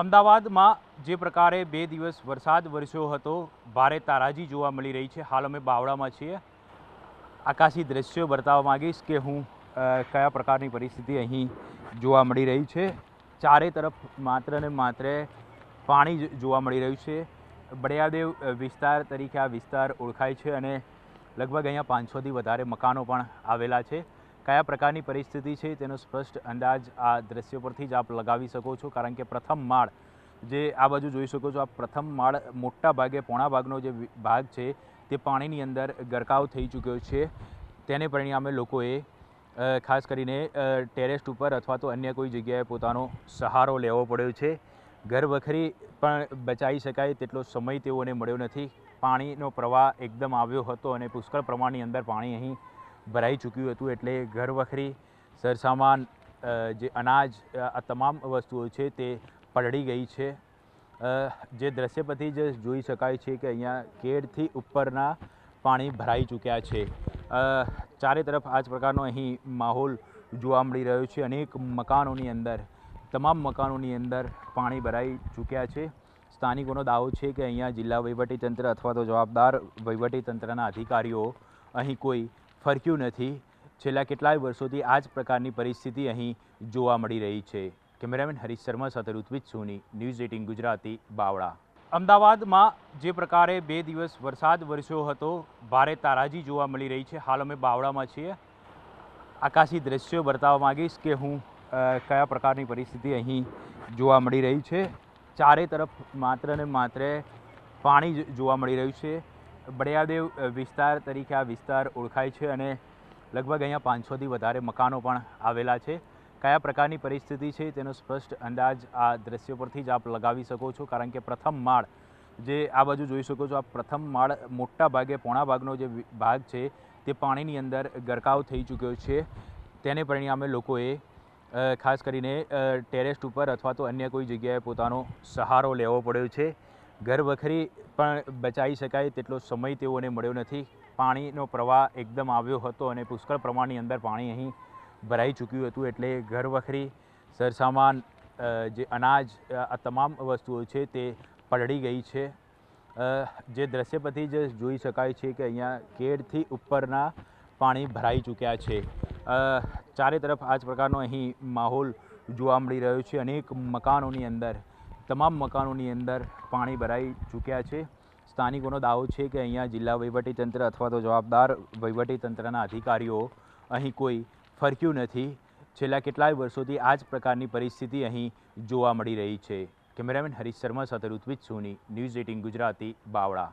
અમદાવાદમાં જે પ્રકારે 2 દિવસ વરસાદ વરસ્યો હતો, ભારે તારાજી જોવા મળી રહી છે. હાલ અમે બાવળામાં છીએ. આકાશી દ્રશ્યો બતાવવા માંગીશ કે હું કયા પ્રકારની પરિસ્થિતિ અહીં જોવા મળી રહી છે. ચારે તરફ માત્ર ને માત્ર પાણી જોવા મળી રહ્યું છે. બળિયાદેવ વિસ્તાર તરીકે આ વિસ્તાર ઓળખાય છે અને લગભગ અહીંયા 500થી વધારે મકાનો પણ આવેલા છે. કયા પ્રકારની પરિસ્થિતિ છે તેનો સ્પષ્ટ અંદાજ આ દ્રશ્યો પરથી જ આપ લગાવી શકો છો, કારણ કે પ્રથમ માળ જે આ બાજુ જોઈ શકો છો, આ પ્રથમ માળ મોટા ભાગે પોણા ભાગનો જે ભાગ છે તે પાણીની અંદર ગરકાવ થઈ ચૂક્યો છે. તેને પરિણામે લોકોએ ખાસ કરીને ટેરેસ ઉપર અથવા તો અન્ય કોઈ જગ્યાએ પોતાનો સહારો લેવો પડ્યો છે. ઘર વખરી પણ બચાવી શકાય તેટલો સમય તેઓને મળ્યો નથી. પાણીનો પ્રવાહ એકદમ આવ્યો હતો અને પુષ્કળ પ્રમાણની અંદર પાણી અહીં ભરાઈ ચૂક્યું હતું, એટલે ઘર વખરી સરસામાન જે અનાજ આ તમામ વસ્તુઓ છે તે પલળી ગઈ છે. જે દ્રશ્ય પરથી જ જોઈ શકાય છે કે અહીંયા કેડથી ઉપરના પાણી ભરાઈ ચૂક્યા છે. ચારે તરફ આ જ પ્રકારનો અહીં માહોલ જોવા મળી રહ્યો છે. અનેક મકાનોની અંદર, તમામ મકાનોની અંદર પાણી ભરાઈ ચૂક્યા છે. સ્થાનિકોનો દાવો છે કે અહીંયા જિલ્લા વહીવટીતંત્ર અથવા તો જવાબદાર વહીવટીતંત્રના અધિકારીઓ અહીં કોઈ ફરક્યું નથી. છેલ્લા કેટલાય વર્ષોથી આ જ પ્રકારની પરિસ્થિતિ અહીં જોવા મળી રહી છે. કેમેરામેન હરીશ શર્મા સાથે ઋત્વિજ સોની, ન્યૂઝ 18 ગુજરાતી, બાવળા. અમદાવાદમાં જે પ્રકારે 2 દિવસ વરસાદ વરસ્યો હતો, ભારે તારાજી જોવા મળી રહી છે. હાલ અમે બાવળામાં છીએ. આકાશી દ્રશ્યો બતાવવા માંગીશ કે હું કયા પ્રકારની પરિસ્થિતિ અહીં જોવા મળી રહી છે. ચારે તરફ માત્ર ને માત્ર પાણી જોવા મળી રહ્યું છે. બળિયાદેવ વિસ્તાર તરીકે આ વિસ્તાર ઓળખાય છે અને લગભગ અહીંયા 500થી વધારે મકાનો પણ આવેલા છે. કયા પ્રકારની પરિસ્થિતિ છે તેનો સ્પષ્ટ અંદાજ આ દ્રશ્યો પરથી જ આપ લગાવી શકો છો, કારણ કે પ્રથમ માળ જે આ બાજુ જોઈ શકો છો, આ પ્રથમ માળ મોટા ભાગે પોણા ભાગનો જે ભાગ છે તે પાણીની અંદર ગરકાવ થઈ ચૂક્યો છે. તેને પરિણામે લોકોએ ખાસ કરીને ટેરેસ ઉપર અથવા તો અન્ય કોઈ જગ્યાએ પોતાનો સહારો લેવો પડ્યો છે. ઘર વખરી પણ બચાવી શકાય તેટલો સમય તેઓને મળ્યો નથી. પાણીનો પ્રવાહ એકદમ આવ્યો હતો અને પુષ્કળ પ્રમાણની અંદર પાણી અહીં ભરાઈ ચૂક્યું હતું, એટલે ઘર વખરી સરસામાન જે અનાજ આ તમામ વસ્તુઓ છે તે પલળી ગઈ છે. જે દ્રશ્ય પરથી જ જોઈ શકાય છે કે અહીંયા કેડથી ઉપરના પાણી ભરાઈ ચૂક્યા છે. ચારે તરફ આ જ પ્રકારનો અહીં માહોલ જોવા મળી રહ્યો છે. અનેક મકાનોની અંદર, તમામ મકાનોની અંદર પાણી ભરાઈ ચૂક્યા છે. સ્થાનિકોનો દાવો છે કે અહીંયા જિલ્લા વહીવટીતંત્ર અથવા તો જવાબદાર વહીવટીતંત્રના અધિકારીઓ અહીં કોઈ ફરક્યું નથી. છેલ્લા કેટલાય વર્ષોથી આ જ પ્રકારની પરિસ્થિતિ અહીં જોવા મળી રહી છે. કેમેરામેન હરીશ શર્મા સાથે ઋત્વિજ સોની, ન્યૂઝ 18 ગુજરાતી, બાવળા.